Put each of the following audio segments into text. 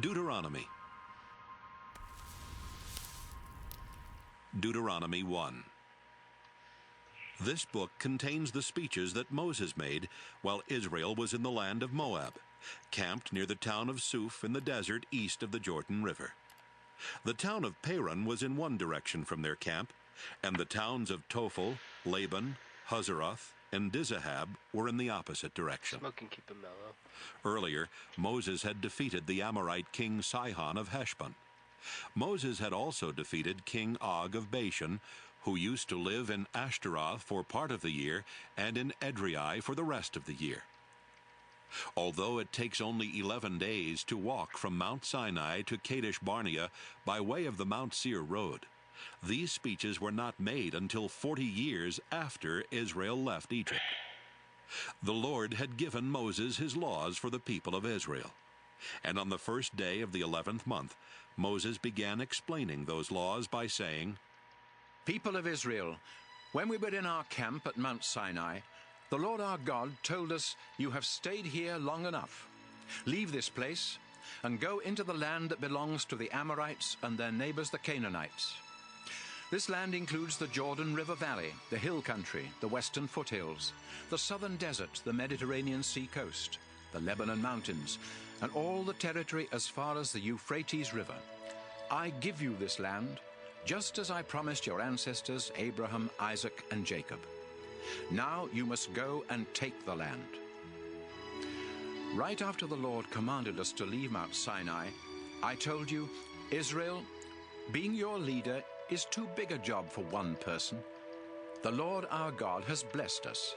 Deuteronomy. Deuteronomy 1. This book contains the speeches that Moses made while Israel was in the land of Moab, camped near the town of Suf in the desert east of the Jordan River. The town of Paran was in one direction from their camp, and the towns of Tophel, Laban, Hazeroth, and Dizahab were in the opposite direction. Smoke and keep 'em mellow. Earlier, Moses had defeated the Amorite king Sihon of Heshbon. Moses had also defeated King Og of Bashan, who used to live in Ashtaroth for part of the year and in Edrei for the rest of the year. Although it takes only 11 days to walk from Mount Sinai to Kadesh Barnea by way of the Mount Seir road, these speeches were not made until 40 years after Israel left Egypt. The Lord had given Moses his laws for the people of Israel. And on the first day of the 11th month, Moses began explaining those laws by saying, People of Israel, when we were in our camp at Mount Sinai, the Lord our God told us, You have stayed here long enough. Leave this place and go into the land that belongs to the Amorites and their neighbors the Canaanites. This land includes the Jordan River Valley, the hill country, the western foothills, the southern desert, the Mediterranean Sea coast, the Lebanon mountains, and all the territory as far as the Euphrates River. I give you this land, just as I promised your ancestors Abraham, Isaac, and Jacob. Now you must go and take the land. Right after the Lord commanded us to leave Mount Sinai, I told you, Israel, being your leader is too big a job for one person. The Lord our God has blessed us,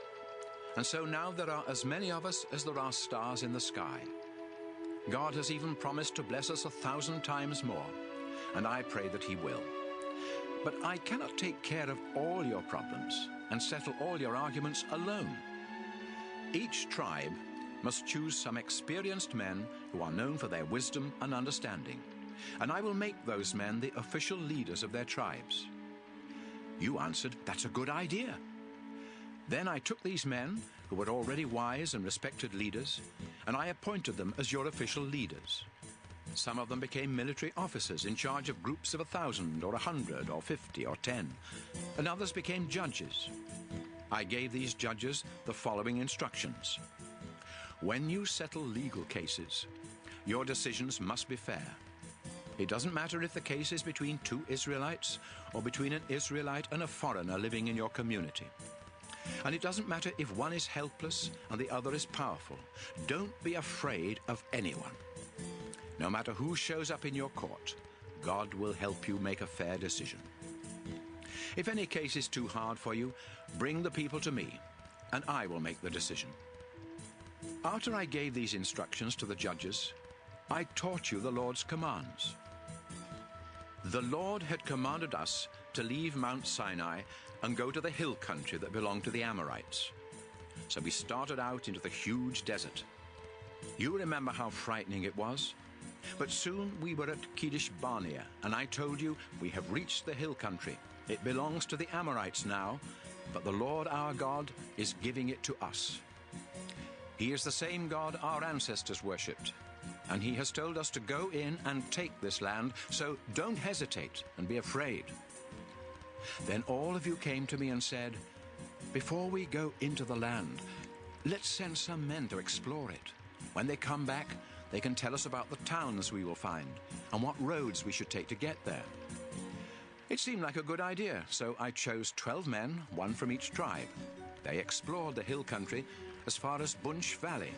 and so now there are as many of us as there are stars in the sky. God has even promised to bless us 1,000 times more, and I pray that He will. But I cannot take care of all your problems and settle all your arguments alone. Each tribe must choose some experienced men who are known for their wisdom and understanding, and I will make those men the official leaders of their tribes. You answered, That's a good idea. Then I took these men, who were already wise and respected leaders, and I appointed them as your official leaders. Some of them became military officers in charge of groups of 1,000 or 100 or 50 or 10, and others became judges. I gave these judges the following instructions. When you settle legal cases, your decisions must be fair. It doesn't matter if the case is between two Israelites or between an Israelite and a foreigner living in your community. And it doesn't matter if one is helpless and the other is powerful. Don't be afraid of anyone. No matter who shows up in your court, God will help you make a fair decision. If any case is too hard for you, bring the people to me, and I will make the decision. After I gave these instructions to the judges, I taught you the Lord's commands. The Lord had commanded us to leave Mount Sinai and go to the hill country that belonged to the Amorites. So we started out into the huge desert. You remember how frightening it was? But soon we were at Kadesh Barnea, and I told you, we have reached the hill country. It belongs to the Amorites now, but the Lord our God is giving it to us. He is the same God our ancestors worshipped, and He has told us to go in and take this land, so don't hesitate and be afraid. Then all of you came to me and said, Before we go into the land, let's send some men to explore it. When they come back, they can tell us about the towns we will find and what roads we should take to get there. It seemed like a good idea, so I chose 12 men, one from each tribe. They explored the hill country as far as Bunch Valley,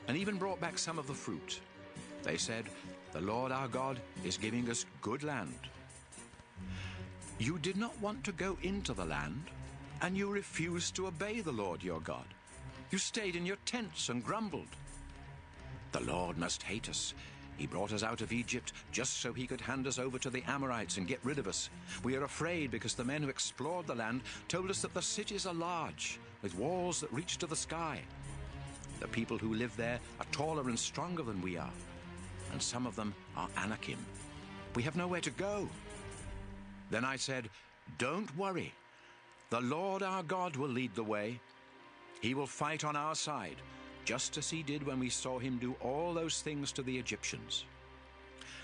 and even brought back some of the fruit. They said, The Lord our God is giving us good land. You did not want to go into the land, and you refused to obey the Lord your God. You stayed in your tents and grumbled. The Lord must hate us. He brought us out of Egypt just so He could hand us over to the Amorites and get rid of us. We are afraid because the men who explored the land told us that the cities are large, with walls that reach to the sky. The people who live there are taller and stronger than we are, and some of them are Anakim. We have nowhere to go. Then I said, Don't worry. The Lord our God will lead the way. He will fight on our side, just as He did when we saw Him do all those things to the Egyptians.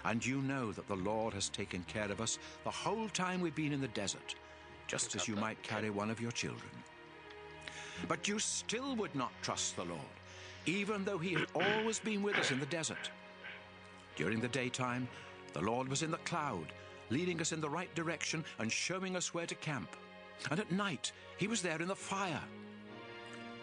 And you know that the Lord has taken care of us the whole time we've been in the desert, just as you might carry one of your children. But you still would not trust the Lord, even though he had always been with us in the desert. During the daytime, the Lord was in the cloud, leading us in the right direction and showing us where to camp. And at night, he was there in the fire.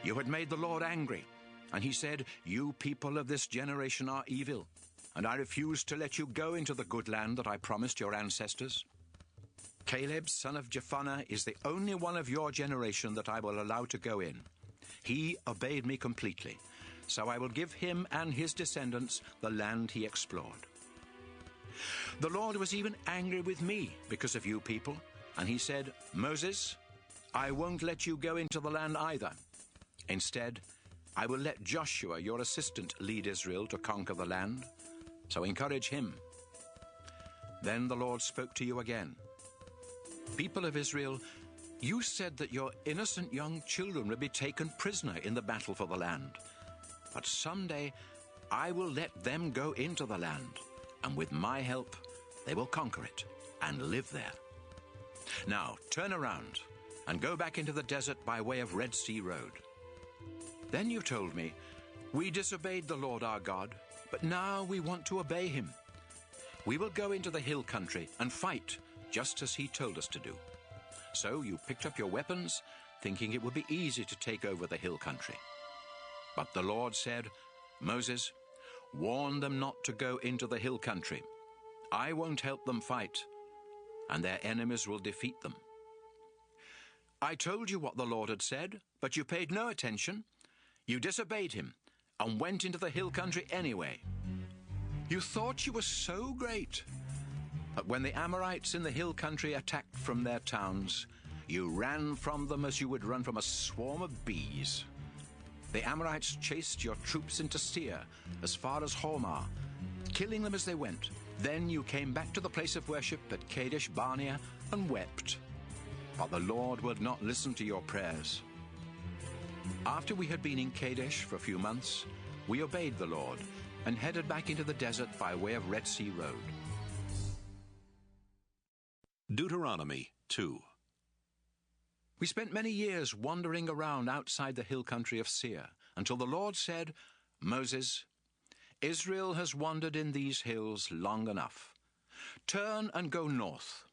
You had made the Lord angry, and he said, "You people of this generation are evil, and I refuse to let you go into the good land that I promised your ancestors. Caleb, son of Jephunneh, is the only one of your generation that I will allow to go in. He obeyed me completely, so I will give him and his descendants the land he explored." The Lord was even angry with me because of you people, and he said, "Moses, I won't let you go into the land either. Instead, I will let Joshua, your assistant, lead Israel to conquer the land, so encourage him." Then the Lord spoke to you again. "People of Israel, you said that your innocent young children would be taken prisoner in the battle for the land. But someday I will let them go into the land, and with my help they will conquer it and live there. Now turn around and go back into the desert by way of Red Sea Road." Then you told me, "We disobeyed the Lord our God, but now we want to obey him. We will go into the hill country and fight, just as he told us to do." So you picked up your weapons, thinking it would be easy to take over the hill country. But the Lord said, "Moses, warn them not to go into the hill country. I won't help them fight, and their enemies will defeat them." I told you what the Lord had said, but you paid no attention. You disobeyed him and went into the hill country anyway. You thought you were so great. But when the Amorites in the hill country attacked from their towns, you ran from them as you would run from a swarm of bees. The Amorites chased your troops into Seir, as far as Hormah, killing them as they went. Then you came back to the place of worship at Kadesh Barnea and wept. But the Lord would not listen to your prayers. After we had been in Kadesh for a few months, we obeyed the Lord and headed back into the desert by way of Red Sea Road. Deuteronomy 2. We spent many years wandering around outside the hill country of Seir, until the Lord said, "Moses, Israel has wandered in these hills long enough. Turn and go north,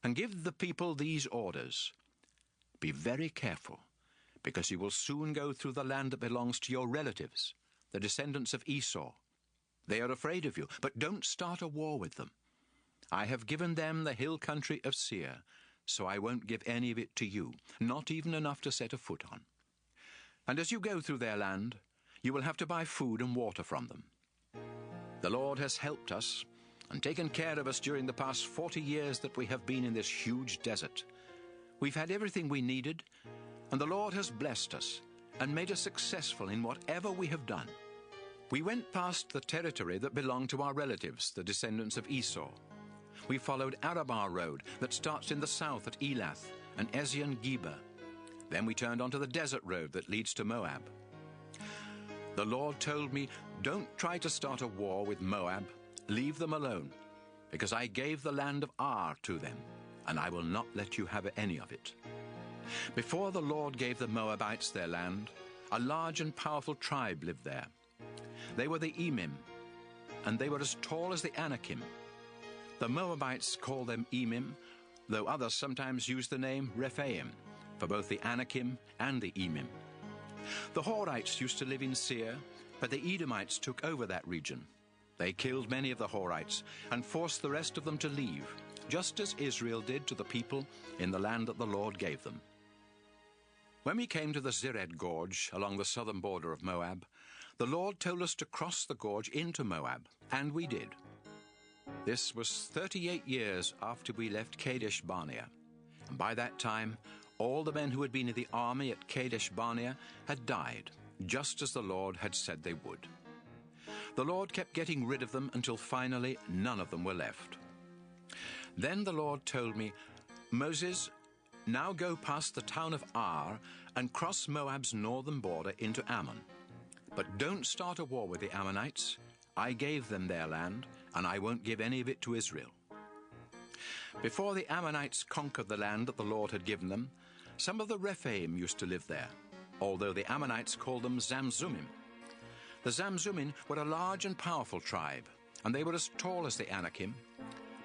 and give the people these orders. Be very careful, because you will soon go through the land that belongs to your relatives, the descendants of Esau. They are afraid of you, but don't start a war with them. I have given them the hill country of Seir, so I won't give any of it to you, not even enough to set a foot on. And as you go through their land, you will have to buy food and water from them. The Lord has helped us and taken care of us during the past 40 years that we have been in this huge desert. We've had everything we needed, and the Lord has blessed us and made us successful in whatever we have done. We went past the territory that belonged to our relatives, the descendants of Esau. We followed Arabah Road that starts in the south at Elath and Ezion-Geber. Then we turned onto the desert road that leads to Moab. The Lord told me, "Don't try to start a war with Moab. Leave them alone, because I gave the land of Ar to them, and I will not let you have any of it." Before the Lord gave the Moabites their land, a large and powerful tribe lived there. They were the Emim, and they were as tall as the Anakim. The Moabites call them Emim, though others sometimes use the name Rephaim for both the Anakim and the Emim. The Horites used to live in Seir, but the Edomites took over that region. They killed many of the Horites and forced the rest of them to leave, just as Israel did to the people in the land that the Lord gave them. When we came to the Zered Gorge along the southern border of Moab, the Lord told us to cross the gorge into Moab, and we did. This was 38 years after we left Kadesh Barnea, and by that time, all the men who had been in the army at Kadesh Barnea had died, just as the Lord had said they would. The Lord kept getting rid of them until finally none of them were left. Then the Lord told me, "Moses, now go past the town of Ar and cross Moab's northern border into Ammon. But don't start a war with the Ammonites. I gave them their land, and I won't give any of it to Israel. Before the Ammonites conquered the land that the Lord had given them, some of the Rephaim used to live there, although the Ammonites called them Zamzummim. The Zamzummim were a large and powerful tribe, and they were as tall as the Anakim.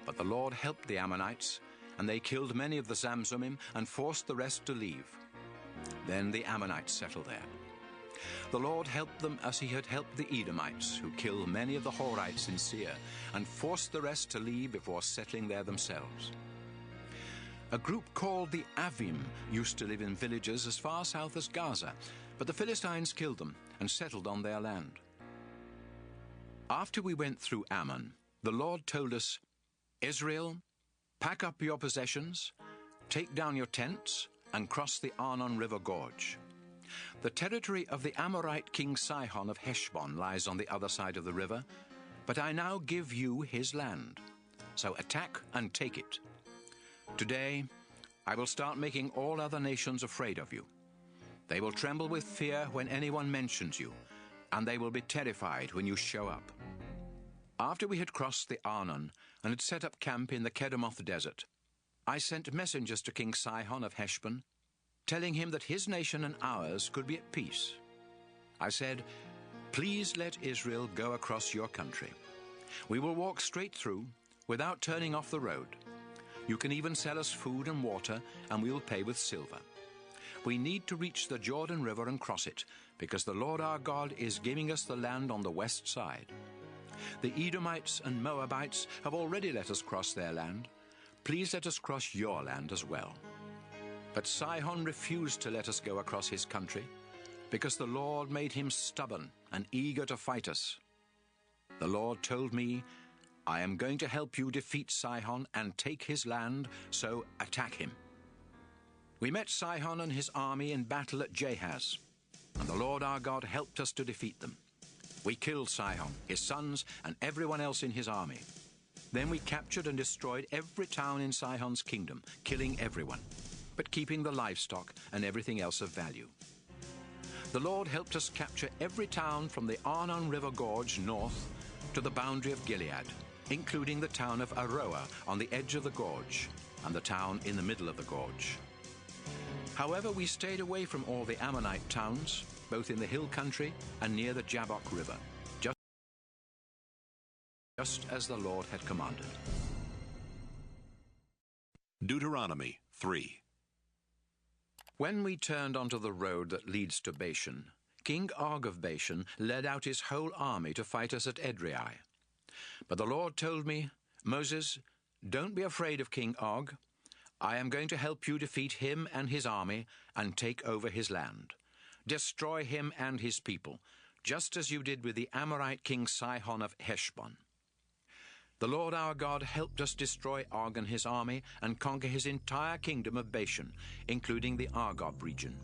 But the Lord helped the Ammonites, and they killed many of the Zamzummim and forced the rest to leave. Then the Ammonites settled there. The Lord helped them as he had helped the Edomites, who killed many of the Horites in Seir, and forced the rest to leave before settling there themselves. A group called the Avim used to live in villages as far south as Gaza, but the Philistines killed them and settled on their land. After we went through Ammon, the Lord told us, "Israel, pack up your possessions, take down your tents, and cross the Arnon River Gorge. The territory of the Amorite king Sihon of Heshbon lies on the other side of the river, but I now give you his land. So attack and take it. Today, I will start making all other nations afraid of you. They will tremble with fear when anyone mentions you, and they will be terrified when you show up." After we had crossed the Arnon and had set up camp in the Kedemoth desert, I sent messengers to King Sihon of Heshbon, telling him that his nation and ours could be at peace. I said, "Please let Israel go across your country. We will walk straight through without turning off the road. You can even sell us food and water, and we will pay with silver. We need to reach the Jordan River and cross it, because the Lord our God is giving us the land on the west side. The Edomites and Moabites have already let us cross their land. Please let us cross your land as well." But Sihon refused to let us go across his country, because the Lord made him stubborn and eager to fight us. The Lord told me, "I am going to help you defeat Sihon and take his land, so attack him." We met Sihon and his army in battle at Jahaz, and the Lord our God helped us to defeat them. We killed Sihon, his sons, and everyone else in his army. Then we captured and destroyed every town in Sihon's kingdom, killing everyone, but keeping the livestock and everything else of value. The Lord helped us capture every town from the Arnon River Gorge north to the boundary of Gilead, including the town of Aroah on the edge of the gorge, and the town in the middle of the gorge. However, we stayed away from all the Ammonite towns, both in the hill country and near the Jabbok River, just as the Lord had commanded. Deuteronomy 3. When we turned onto the road that leads to Bashan, King Og of Bashan led out his whole army to fight us at Edrei. But the Lord told me, "Moses, don't be afraid of King Og. I am going to help you defeat him and his army and take over his land. Destroy him and his people, just as you did with the Amorite king Sihon of Heshbon." The Lord our God helped us destroy Og and his army and conquer his entire kingdom of Bashan, including the Argob region.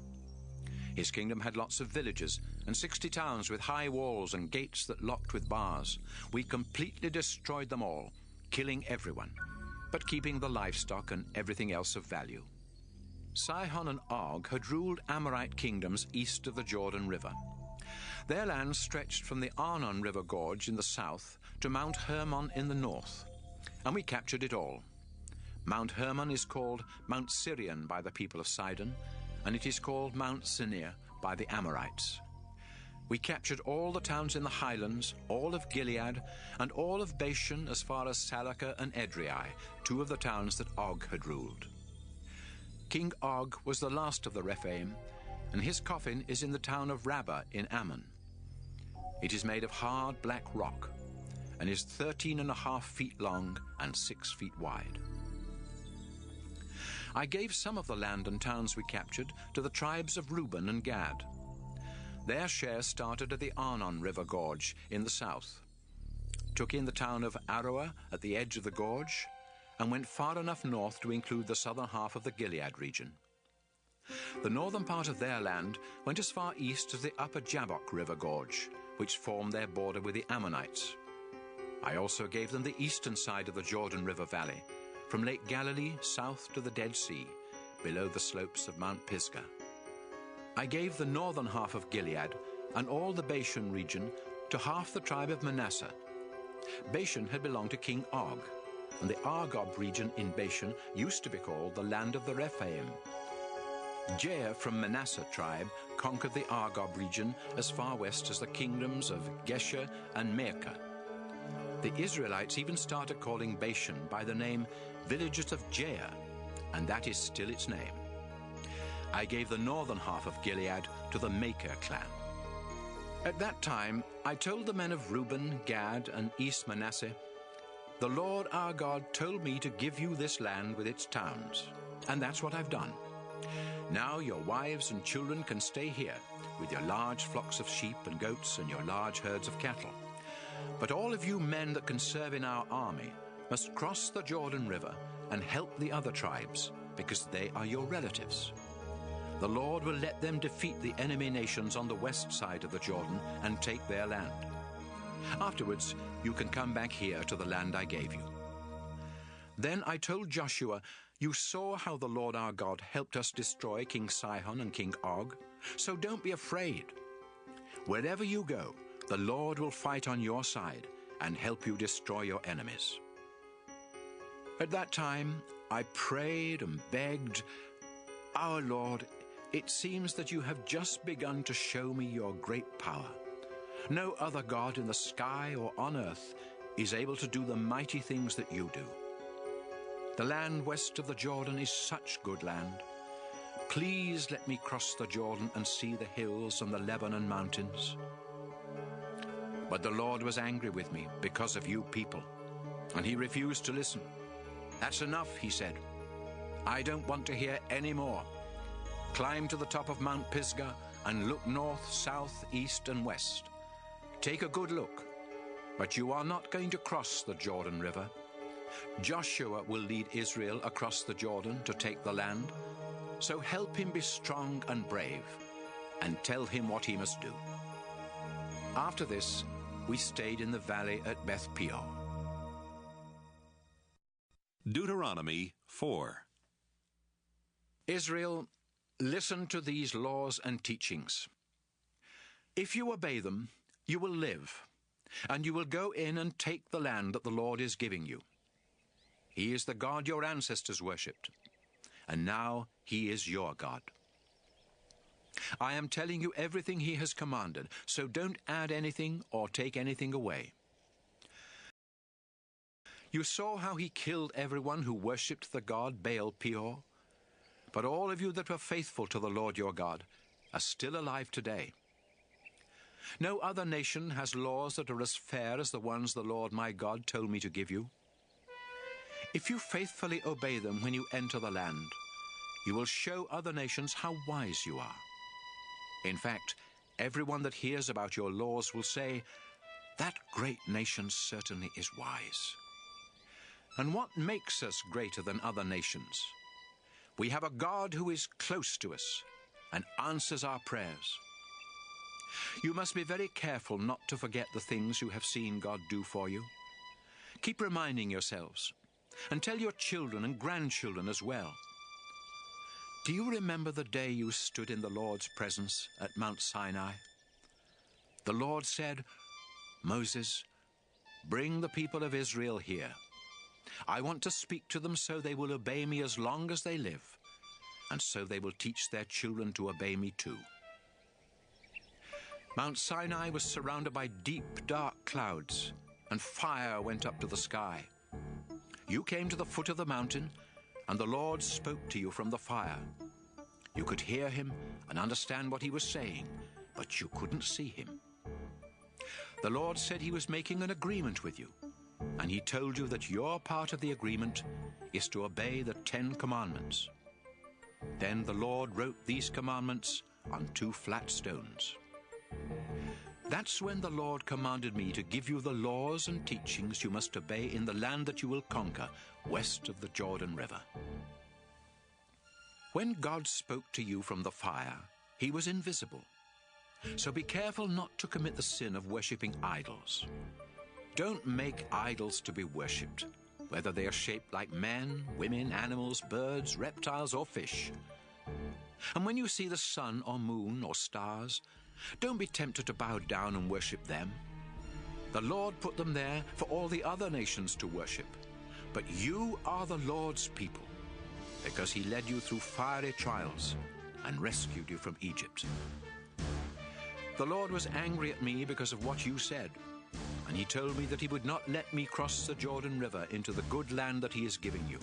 His kingdom had lots of villages and 60 towns with high walls and gates that locked with bars. We completely destroyed them all, killing everyone, but keeping the livestock and everything else of value. Sihon and Og had ruled Amorite kingdoms east of the Jordan River. Their land stretched from the Arnon River Gorge in the south to Mount Hermon in the north, and we captured it all. Mount Hermon is called Mount Sirion by the people of Sidon, and it is called Mount Sinir by the Amorites. We captured all the towns in the highlands, all of Gilead, and all of Bashan as far as Salakah and Edrei, 2 of the towns that Og had ruled. King Og was the last of the Rephaim, and his coffin is in the town of Rabbah in Ammon. It is made of hard black rock, and is 13.5 feet long and 6 feet wide. I gave some of the land and towns we captured to the tribes of Reuben and Gad. Their share started at the Arnon River Gorge in the south, took in the town of Aroah at the edge of the gorge, and went far enough north to include the southern half of the Gilead region. The northern part of their land went as far east as the upper Jabbok River Gorge, which formed their border with the Ammonites. I also gave them the eastern side of the Jordan River Valley, from Lake Galilee south to the Dead Sea, below the slopes of Mount Pisgah. I gave the northern half of Gilead, and all the Bashan region to half the tribe of Manasseh. Bashan had belonged to King Og, and the Argob region in Bashan used to be called the land of the Rephaim. Jair from Manasseh tribe conquered the Argob region as far west as the kingdoms of Gesher and Maacah. The Israelites even started calling Bashan by the name Villages of Jair, and that is still its name. I gave the northern half of Gilead to the Maacah clan. At that time, I told the men of Reuben, Gad, and East Manasseh, "The Lord our God told me to give you this land with its towns, and that's what I've done. Now your wives and children can stay here with your large flocks of sheep and goats and your large herds of cattle. But all of you men that can serve in our army must cross the Jordan River and help the other tribes, because they are your relatives. The Lord will let them defeat the enemy nations on the west side of the Jordan and take their land. Afterwards, you can come back here to the land I gave you." Then I told Joshua, "You saw how the Lord our God helped us destroy King Sihon and King Og, so don't be afraid. Wherever you go, the Lord will fight on your side and help you destroy your enemies." At that time, I prayed and begged, "Our Lord, it seems that you have just begun to show me your great power. No other God in the sky or on earth is able to do the mighty things that you do. The land west of the Jordan is such good land. Please let me cross the Jordan and see the hills and the Lebanon mountains." But the Lord was angry with me because of you people, and he refused to listen. "That's enough," he said. "I don't want to hear any more. Climb to the top of Mount Pisgah and look north, south, east, and west. Take a good look, but you are not going to cross the Jordan River. Joshua will lead Israel across the Jordan to take the land, so help him be strong and brave, and tell him what he must do." After this, we stayed in the valley at Beth Peor. Deuteronomy 4. Israel, listen to these laws and teachings. If you obey them, you will live, and you will go in and take the land that the Lord is giving you. He is the God your ancestors worshipped, and now he is your God. I am telling you everything he has commanded, so don't add anything or take anything away. You saw how he killed everyone who worshipped the god Baal Peor, but all of you that were faithful to the Lord your God are still alive today. No other nation has laws that are as fair as the ones the Lord my God told me to give you. If you faithfully obey them when you enter the land, you will show other nations how wise you are. In fact, everyone that hears about your laws will say, "That great nation certainly is wise." And what makes us greater than other nations? We have a God who is close to us and answers our prayers. You must be very careful not to forget the things you have seen God do for you. Keep reminding yourselves, and tell your children and grandchildren as well. Do you remember the day you stood in the Lord's presence at Mount Sinai? The Lord said, "Moses, bring the people of Israel here. I want to speak to them so they will obey me as long as they live, and so they will teach their children to obey me too." Mount Sinai was surrounded by deep, dark clouds, and fire went up to the sky. You came to the foot of the mountain, and the Lord spoke to you from the fire. You could hear him and understand what he was saying, but you couldn't see him. The Lord said he was making an agreement with you, and he told you that your part of the agreement is to obey the 10 Commandments. Then the Lord wrote these commandments on 2 flat stones. That's when the Lord commanded me to give you the laws and teachings you must obey in the land that you will conquer west of the Jordan River. When God spoke to you from the fire, he was invisible. So be careful not to commit the sin of worshipping idols. Don't make idols to be worshipped, whether they are shaped like men, women, animals, birds, reptiles, or fish. And when you see the sun or moon or stars, Don't be tempted to bow down and worship them. The Lord put them there for all the other nations to worship. But you are the Lord's people, because he led you through fiery trials and rescued you from Egypt. The Lord was angry at me because of what you said, and he told me that he would not let me cross the Jordan River into the good land that he is giving you.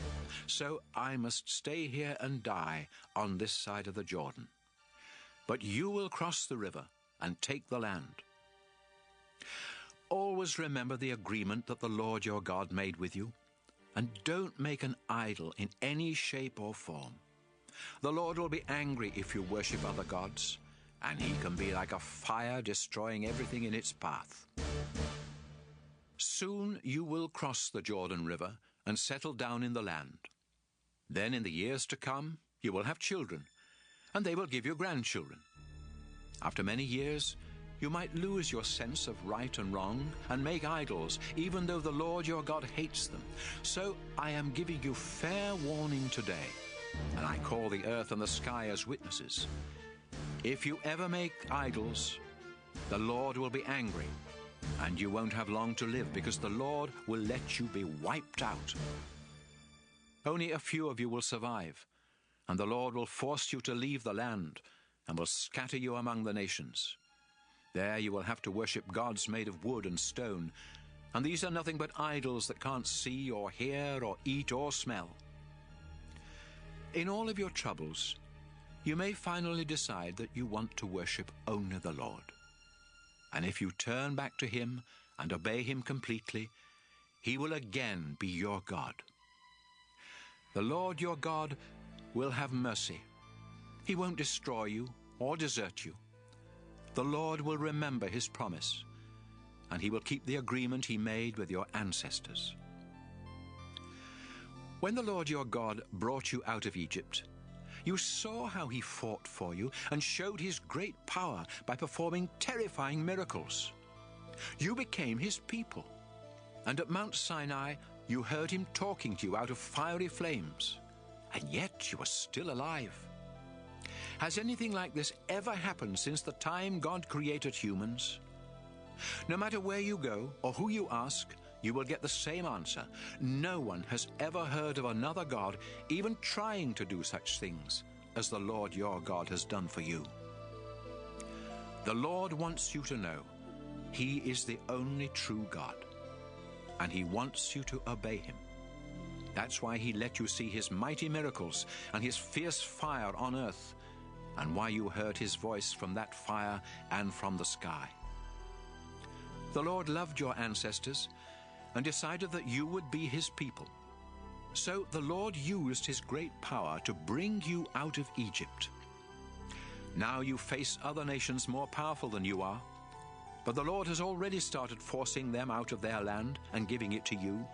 So I must stay here and die on this side of the Jordan. But you will cross the river and take the land. Always remember the agreement that the Lord your God made with you, and don't make an idol in any shape or form. The Lord will be angry if you worship other gods, and he can be like a fire destroying everything in its path. Soon you will cross the Jordan River and settle down in the land. Then in the years to come you will have children, and they will give you grandchildren. After many years, you might lose your sense of right and wrong and make idols, even though the Lord your God hates them. So I am giving you fair warning today, and I call the earth and the sky as witnesses. If you ever make idols, the Lord will be angry, and you won't have long to live, because the Lord will let you be wiped out. Only a few of you will survive, and the Lord will force you to leave the land and will scatter you among the nations. There you will have to worship gods made of wood and stone, and these are nothing but idols that can't see or hear or eat or smell. In all of your troubles, you may finally decide that you want to worship only the Lord. And if you turn back to him and obey him completely, he will again be your God. The Lord your God will have mercy. He won't destroy you or desert you. The Lord will remember his promise, and he will keep the agreement he made with your ancestors. When the Lord your God brought you out of Egypt, you saw how he fought for you and showed his great power by performing terrifying miracles. You became his people, and at Mount Sinai you heard him talking to you out of fiery flames, and yet you are still alive. Has anything like this ever happened since the time God created humans? No matter where you go or who you ask, you will get the same answer. No one has ever heard of another God even trying to do such things as the Lord your God has done for you. The Lord wants you to know he is the only true God, and he wants you to obey him. That's why he let you see his mighty miracles and his fierce fire on earth, and why you heard his voice from that fire and from the sky. The Lord loved your ancestors and decided that you would be his people. So the Lord used his great power to bring you out of Egypt. Now you face other nations more powerful than you are, but the Lord has already started forcing them out of their land and giving it to you.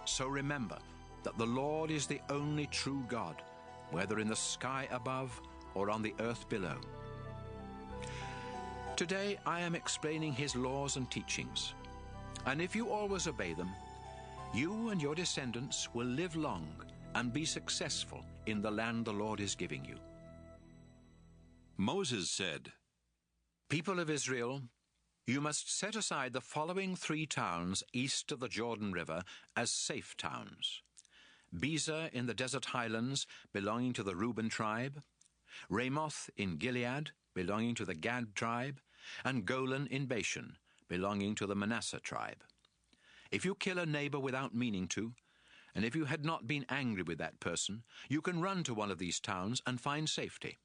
So remember that the Lord is the only true God, whether in the sky above or on the earth below. Today I am explaining his laws and teachings, and if you always obey them, you and your descendants will live long and be successful in the land the Lord is giving you. Moses said, People of Israel, you must set aside the following 3 towns east of the Jordan River as safe towns: Bezer in the desert highlands, belonging to the Reuben tribe; Ramoth in Gilead, belonging to the Gad tribe; and Golan in Bashan, belonging to the Manasseh tribe. If you kill a neighbor without meaning to, and if you had not been angry with that person, you can run to one of these towns and find safety.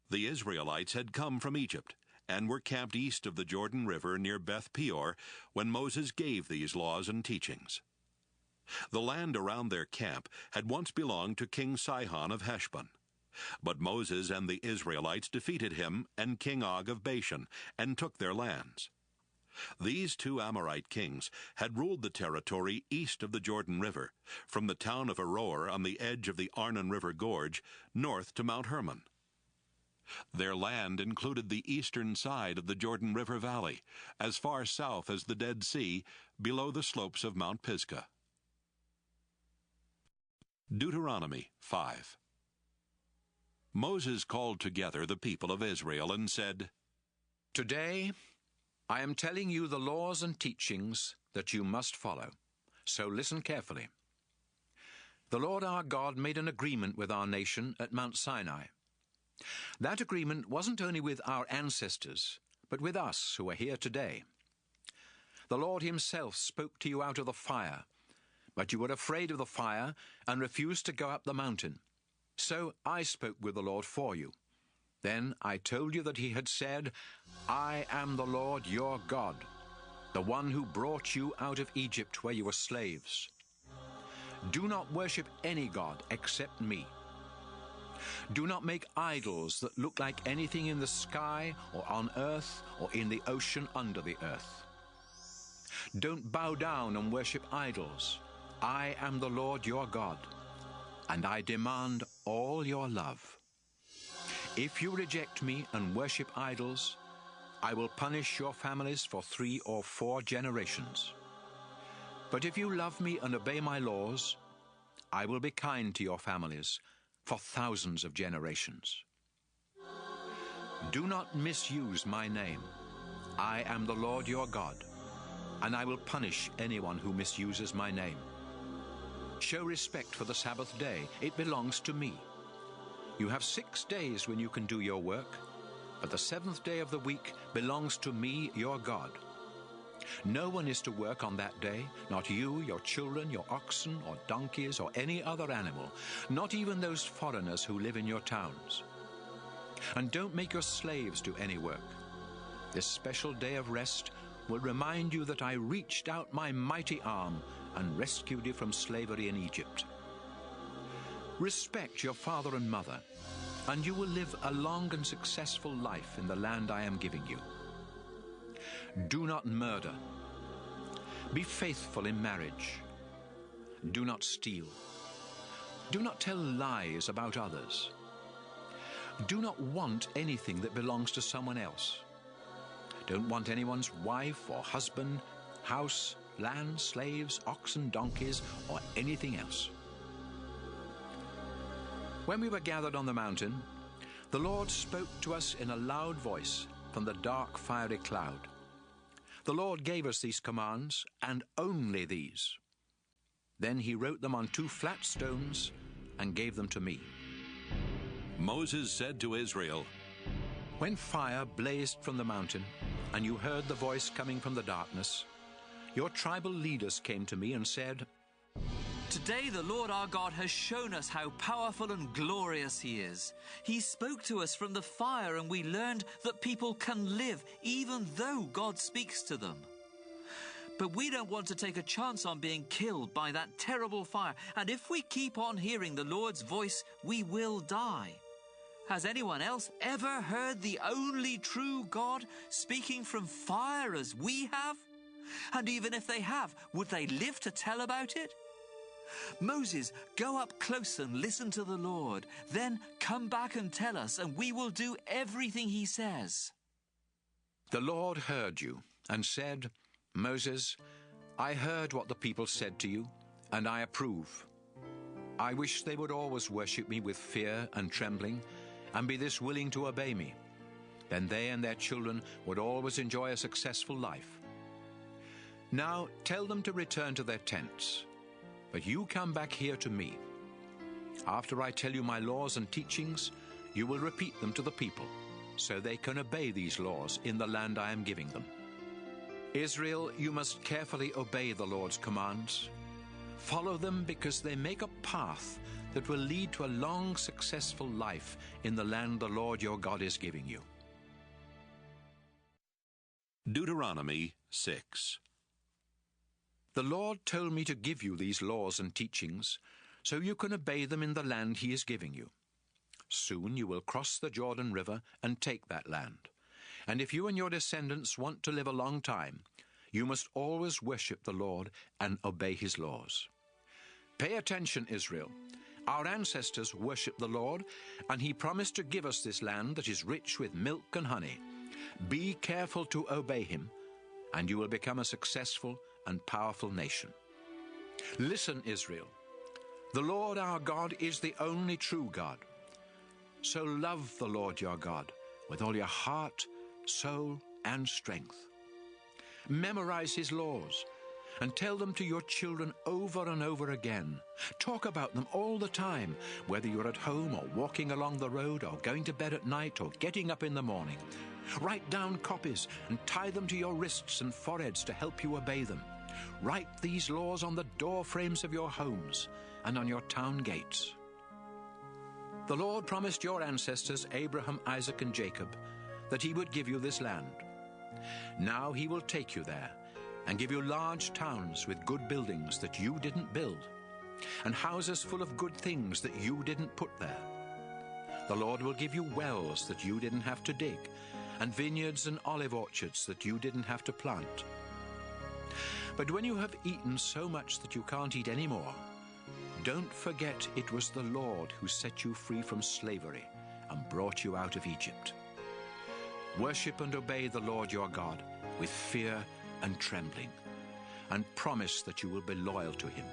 The Israelites had come from Egypt and were camped east of the Jordan River near Beth Peor when Moses gave these laws and teachings. The land around their camp had once belonged to King Sihon of Heshbon, but Moses and the Israelites defeated him and King Og of Bashan and took their lands. These 2 Amorite kings had ruled the territory east of the Jordan River, from the town of Aroer on the edge of the Arnon River Gorge, north to Mount Hermon. Their land included the eastern side of the Jordan River Valley, as far south as the Dead Sea, below the slopes of Mount Pisgah. Deuteronomy 5. Moses called together the people of Israel and said, "Today I am telling you the laws and teachings that you must follow, so listen carefully. The Lord our God made an agreement with our nation at Mount Sinai. That agreement wasn't only with our ancestors, but with us who are here today. The Lord himself spoke to you out of the fire, but you were afraid of the fire and refused to go up the mountain. So I spoke with the Lord for you. Then I told you that he had said, 'I am the Lord your God, the one who brought you out of Egypt where you were slaves. Do not worship any god except me. Do not make idols that look like anything in the sky or on earth or in the ocean under the earth. Don't bow down and worship idols. I am the Lord your God, and I demand all your love. If you reject me and worship idols, I will punish your families for 3 or 4 generations. But if you love me and obey my laws, I will be kind to your families for thousands of generations. Do not misuse my name. I am the Lord your God, and I will punish anyone who misuses my name. Show respect for the Sabbath day. It belongs to me. You have 6 days when you can do your work, but the 7th day of the week belongs to me, your God. No one is to work on that day, not you, your children, your oxen, or donkeys, or any other animal, not even those foreigners who live in your towns. And don't make your slaves do any work. This special day of rest will remind you that I reached out my mighty arm and rescued you from slavery in Egypt. Respect your father and mother, and you will live a long and successful life in the land I am giving you. Do not murder. Be faithful in marriage. Do not steal. Do not tell lies about others. Do not want anything that belongs to someone else. Don't want anyone's wife or husband, house, land, slaves, oxen, donkeys, or anything else. When we were gathered on the mountain, the Lord spoke to us in a loud voice from the dark fiery cloud. The Lord gave us these commands, and only these. Then he wrote them on 2 flat stones and gave them to me. Moses said to Israel, When fire blazed from the mountain, and you heard the voice coming from the darkness, your tribal leaders came to me and said, Today the Lord our God has shown us how powerful and glorious he is. He spoke to us from the fire, and we learned that people can live even though God speaks to them. But we don't want to take a chance on being killed by that terrible fire, and if we keep on hearing the Lord's voice, we will die. Has anyone else ever heard the only true God speaking from fire as we have? And even if they have, would they live to tell about it? Moses, go up close and listen to the Lord. Then come back and tell us, and we will do everything he says. The Lord heard you and said, Moses, I heard what the people said to you, and I approve. I wish they would always worship me with fear and trembling, and be this willing to obey me. Then they and their children would always enjoy a successful life. Now tell them to return to their tents. But you come back here to me. After I tell you my laws and teachings, you will repeat them to the people, so they can obey these laws in the land I am giving them. Israel, you must carefully obey the Lord's commands. Follow them because they make a path that will lead to a long, successful life in the land the Lord your God is giving you. Deuteronomy 6. The Lord told me to give you these laws and teachings so you can obey them in the land he is giving you. Soon you will cross the Jordan River and take that land. And if you and your descendants want to live a long time, you must always worship the Lord and obey his laws. Pay attention, Israel. Our ancestors worshiped the Lord, and he promised to give us this land that is rich with milk and honey. Be careful to obey him, and you will become a successful and powerful nation. " Listen, Israel. The Lord our God is the only true God. So love the Lord your God with all your heart, soul, and strength. Memorize his laws and tell them to your children over and over again. Talk about them all the time, whether you're at home or walking along the road or going to bed at night or getting up in the morning. Write down copies and tie them to your wrists and foreheads to help you obey them. Write these laws on the door frames of your homes and on your town gates. The Lord promised your ancestors, Abraham, Isaac, and Jacob, that he would give you this land. Now he will take you there and give you large towns with good buildings that you didn't build, and houses full of good things that you didn't put there. The Lord will give you wells that you didn't have to dig, and vineyards and olive orchards that you didn't have to plant. But when you have eaten so much that you can't eat any more, don't forget it was the Lord who set you free from slavery and brought you out of Egypt. Worship and obey the Lord your God with fear and trembling, and promise that you will be loyal to him.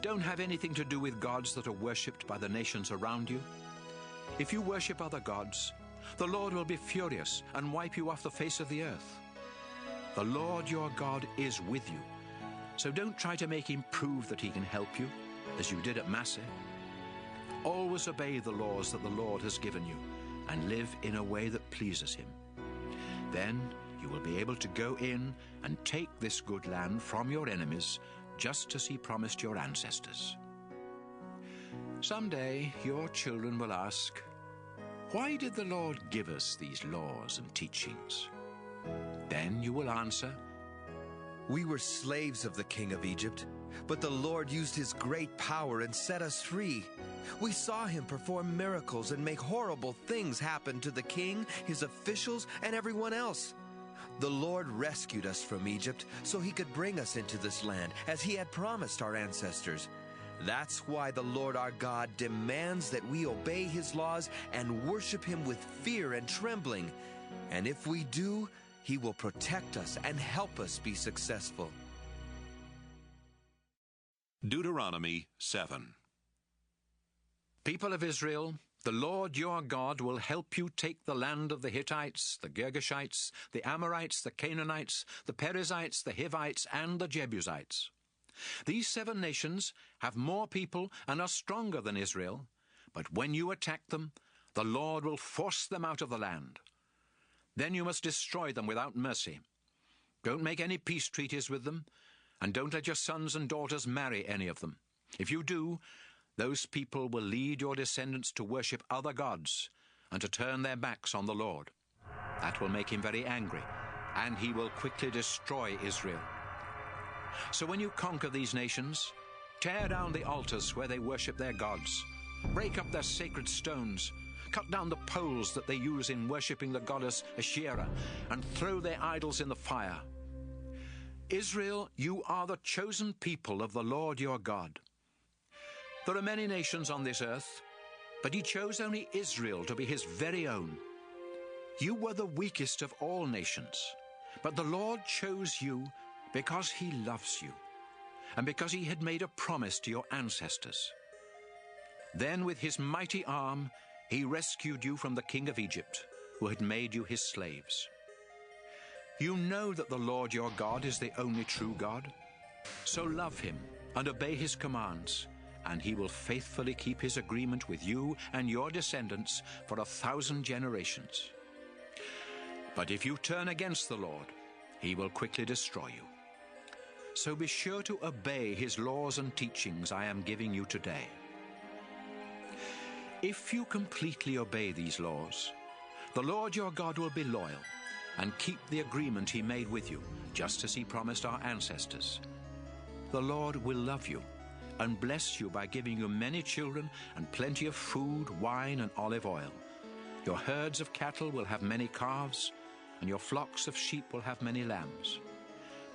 Don't have anything to do with gods that are worshipped by the nations around you. If you worship other gods, the Lord will be furious and wipe you off the face of the earth. The Lord your God is with you, so don't try to make him prove that he can help you, as you did at Massah. Always obey the laws that the Lord has given you, and live in a way that pleases him. Then you will be able to go in and take this good land from your enemies, just as he promised your ancestors. Someday your children will ask, "Why did the Lord give us these laws and teachings?" Then you will answer, "We were slaves of the king of Egypt, but the Lord used his great power and set us free. We saw him perform miracles and make horrible things happen to the king, his officials, and everyone else. The Lord rescued us from Egypt so he could bring us into this land, as he had promised our ancestors. That's why the Lord our God demands that we obey his laws and worship him with fear and trembling. And if we do, he will protect us and help us be successful." Deuteronomy 7. People of Israel, the Lord your God will help you take the land of the Hittites, the Girgashites, the Amorites, the Canaanites, the Perizzites, the Hivites, and the Jebusites. These 7 nations have more people and are stronger than Israel, but when you attack them, the Lord will force them out of the land. Then you must destroy them without mercy. Don't make any peace treaties with them, and don't let your sons and daughters marry any of them. If you do, those people will lead your descendants to worship other gods and to turn their backs on the Lord. That will make him very angry, and he will quickly destroy Israel. So when you conquer these nations, tear down the altars where they worship their gods, break up their sacred stones, cut down the poles that they use in worshipping the goddess Asherah, and throw their idols in the fire. Israel, you are the chosen people of the Lord your God. There are many nations on this earth, but he chose only Israel to be his very own. You were the weakest of all nations, but the Lord chose you because he loves you, and because he had made a promise to your ancestors. Then with his mighty arm, he rescued you from the king of Egypt, who had made you his slaves. You know that the Lord your God is the only true God, so love him and obey his commands, and he will faithfully keep his agreement with you and your descendants for 1,000 generations. But if you turn against the Lord, he will quickly destroy you. So be sure to obey his laws and teachings I am giving you today. If you completely obey these laws, the Lord your God will be loyal and keep the agreement he made with you, just as he promised our ancestors. The Lord will love you and bless you by giving you many children and plenty of food, wine, and olive oil. Your herds of cattle will have many calves, and your flocks of sheep will have many lambs.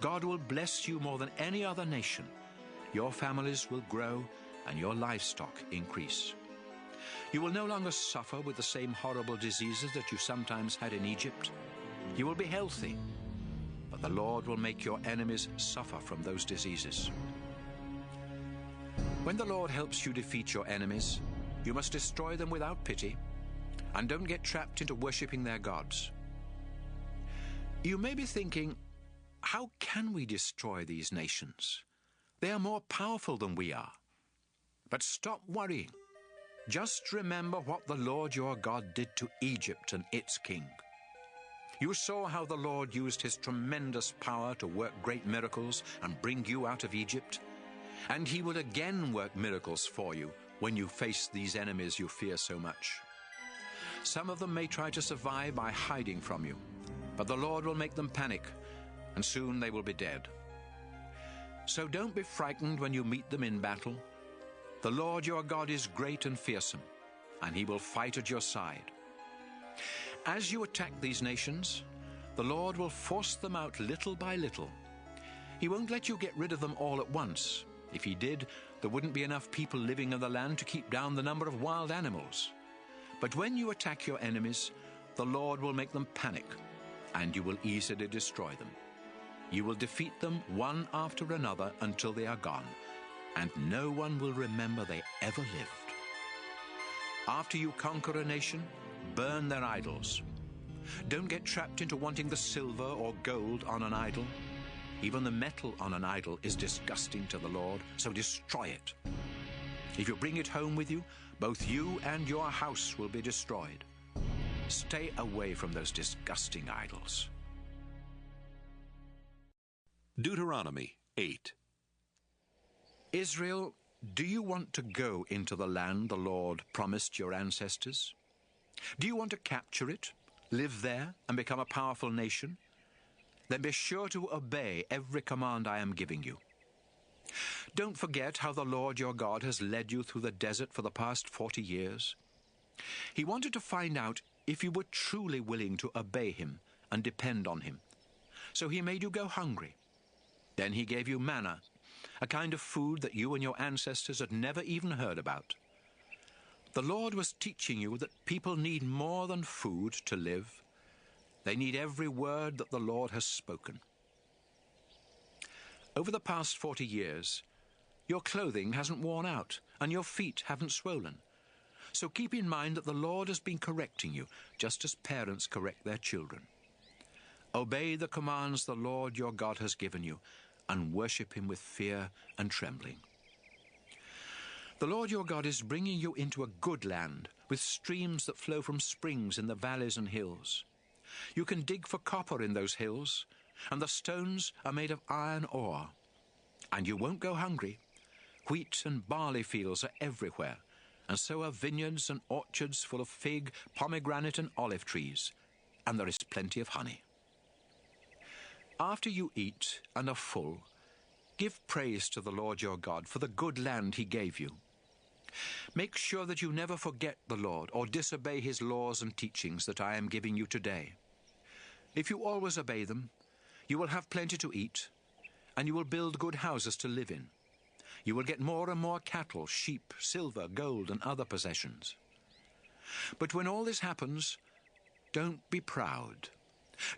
God will bless you more than any other nation. Your families will grow, and your livestock increase. You will no longer suffer with the same horrible diseases that you sometimes had in Egypt. You will be healthy, but the Lord will make your enemies suffer from those diseases. When the Lord helps you defeat your enemies, You must destroy them without pity, and don't get trapped into worshipping their gods. You may be thinking, how can we destroy these nations? They are more powerful than we are. But stop worrying. Just remember what the Lord your God did to Egypt and its king. You saw how the Lord used his tremendous power to work great miracles and bring you out of Egypt. And he will again work miracles for you when you face these enemies you fear so much. Some of them may try to survive by hiding from you, but the Lord will make them panic, and soon they will be dead. So don't be frightened when you meet them in battle. The Lord your God is great and fearsome, and he will fight at your side. As you attack these nations, the Lord will force them out little by little. He won't let you get rid of them all at once. If he did, there wouldn't be enough people living in the land to keep down the number of wild animals. But when you attack your enemies, the Lord will make them panic, and you will easily destroy them. You will defeat them one after another until they are gone, and no one will remember they ever lived. After you conquer a nation, burn their idols. Don't get trapped into wanting the silver or gold on an idol. Even the metal on an idol is disgusting to the Lord, so destroy it. If you bring it home with you, both you and your house will be destroyed. Stay away from those disgusting idols. Deuteronomy 8. Israel, do you want to go into the land the Lord promised your ancestors? Do you want to capture it, live there, and become a powerful nation? Then be sure to obey every command I am giving you. Don't forget how the Lord your God has led you through the desert for the past 40 years. He wanted to find out if you were truly willing to obey him and depend on him. So he made you go hungry. Then he gave you manna, a kind of food that you and your ancestors had never even heard about. The Lord was teaching you that people need more than food to live. They need every word that the Lord has spoken. Over the past 40 years, your clothing hasn't worn out and your feet haven't swollen. So keep in mind that the Lord has been correcting you, just as parents correct their children. Obey the commands the Lord your God has given you, and worship him with fear and trembling. The Lord your God is bringing you into a good land, with streams that flow from springs in the valleys and hills. You can dig for copper in those hills, and the stones are made of iron ore. And you won't go hungry. Wheat and barley fields are everywhere, and so are vineyards and orchards full of fig, pomegranate and olive trees, and there is plenty of honey. After you eat and are full, give praise to the Lord your God for the good land he gave you. Make sure that you never forget the Lord or disobey his laws and teachings that I am giving you today. If you always obey them, you will have plenty to eat, and you will build good houses to live in. You will get more and more cattle, sheep, silver, gold, and other possessions. But when all this happens, don't be proud.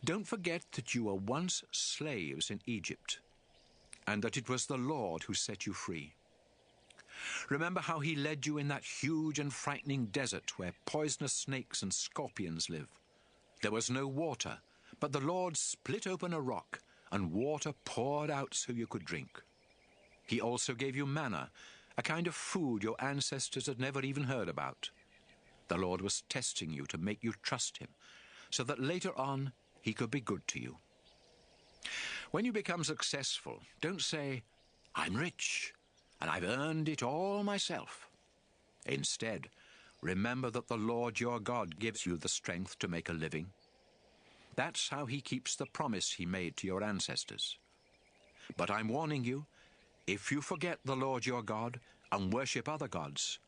Don't forget that you were once slaves in Egypt, and that it was the Lord who set you free. Remember how he led you in that huge and frightening desert where poisonous snakes and scorpions live. There was no water, but the Lord split open a rock, and water poured out so you could drink. He also gave you manna, a kind of food your ancestors had never even heard about. The Lord was testing you to make you trust him, so that later on he could be good to you. When you become successful, don't say, "I'm rich, and I've earned it all myself." Instead, remember that the Lord your God gives you the strength to make a living. That's how he keeps the promise he made to your ancestors. But I'm warning you, if you forget the Lord your God and worship other gods,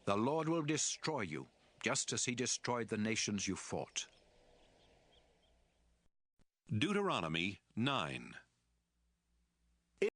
the Lord will destroy you, just as he destroyed the nations you fought. Deuteronomy 9.